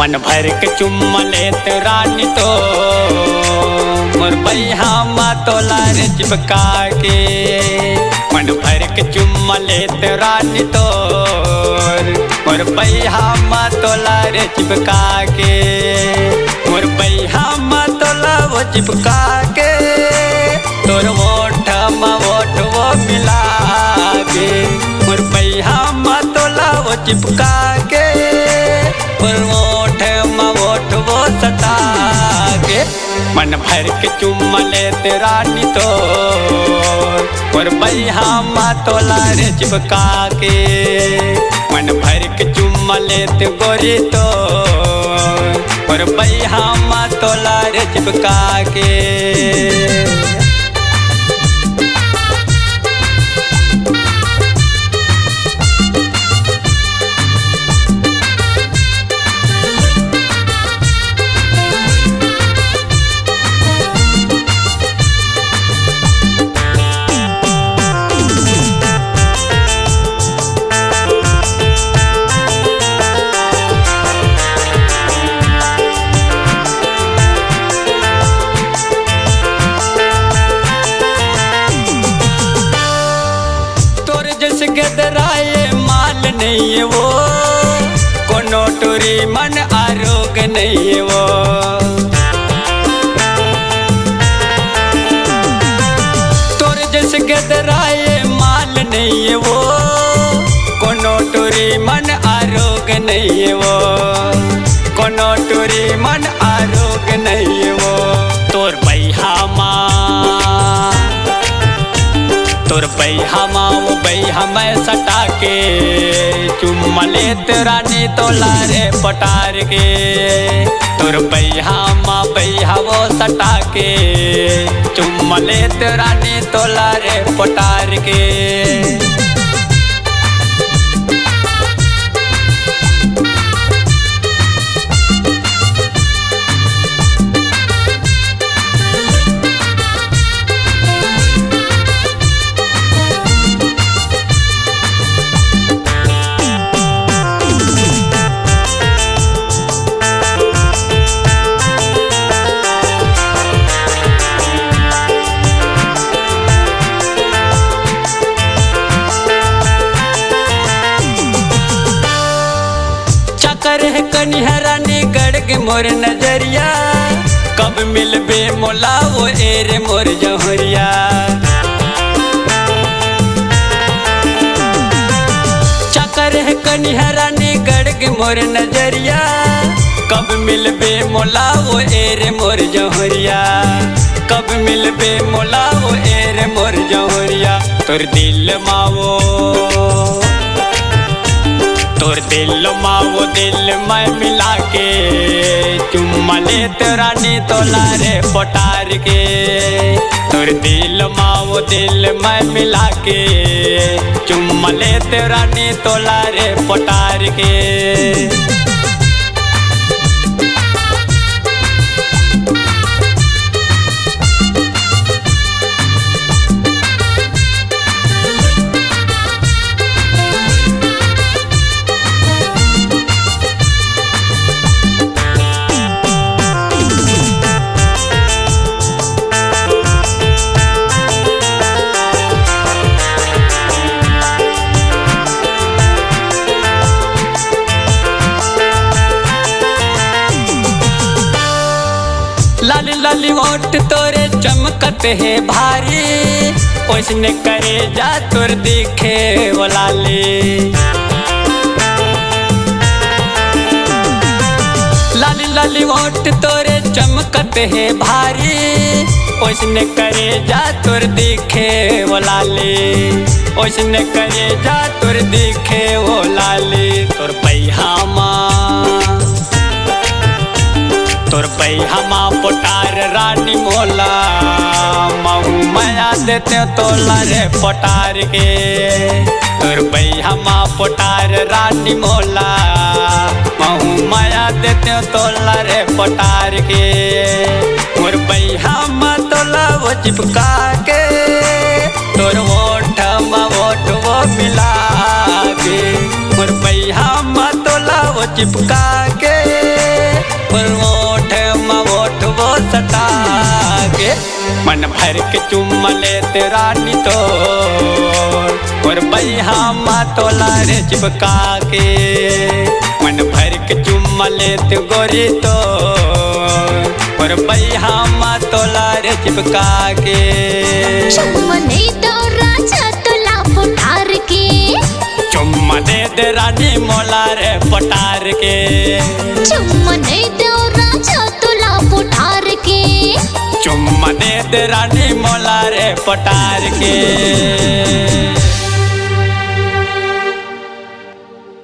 मन भर के चुम्मा लेत रानी तो मोर बैहा मा तोला रे चिपका के। मन भर के चुम्मा लेत रानी तो मोर बैहा मा तोला रे चिपका के। मोर बैहा मा तोला वो चिपका के तोर ओठ मा ओठ वो मिला के। मोर बैहा मा तोला वो चिपका के मोर ओठ मा ओठ वो सटा के। मन भर के चुम्मा लेत रानी तो मोर बैहा मा तोला रे चिपका के। मन भर के चुम्मा लेत गोरी तो मोर बैहा मा तोला रे चिपका के। गदराए माल नहीं है वो कोनो टोरी मन आरोग नहीं है वो। तोर जैसे गदराए माल नहीं है वो कोनो टोरी मन आरोग नहीं है वो। कोनो टोरी मन आरोग नहीं है वो। तोर बैहा वो बैहा मैं सटा के चुम्मा लेत रानी तोला रे पटार के। तोर बैहा वो सटा के चुम्मा लेत रानी तोला रे पटार के। कनिहरानी गढ़ के मोर नजरिया कब मिलबे मोला वो एरे मोर जहरिया। चकर है कनिहरानी गढ़ के मोर नजरिया कब मिलबे मोला वो एरे मोर जहरिया। कब मिलबे मोला वो एरे मोर जहरिया। तोर दिल मावो तोर दिल मावो दिल मैं मिला के चुम्मा लेत रानी तोला रे पटार के। तोर दिल मावो दिल मैं मिला के चुम्मा लेत रानी तोला रे पटार के। लाली लाली ओठ तोरे चमकत है भारी ओसने करे जा तोर दिखे वो लाली। लाली लाली ओठ तोरे चमकत है भारी ओसने करे जा तोर दिखे वो लाली। ओसने करे जा तोर दिखे वो लाली। तोर बैहा पोटार रानी मोला महू माया देते तोला रे पोटार के। तोर बैहा पोटार रानी मोला महू माया देते तोला रे पोटार के। मोर बैहा तोला वो चिपका के तोर ओठ वो मिला के। मोर बैहा तोला वो चिपका के मन भर के चुम्मा लेत रानी तो और बैहा मा तोला रे चिपका के मन भर के चुम्मा लेत गोरी तो और बैहा मा तोला रे चिपका के चुम्मा दे दो राजा तोला पुटार के चुम्मा दे दे रानी मोला रे पटार के चुम्मा दे दो राजा तोला पुटार के चुम्मा दे दे रानी मोला रे पटार के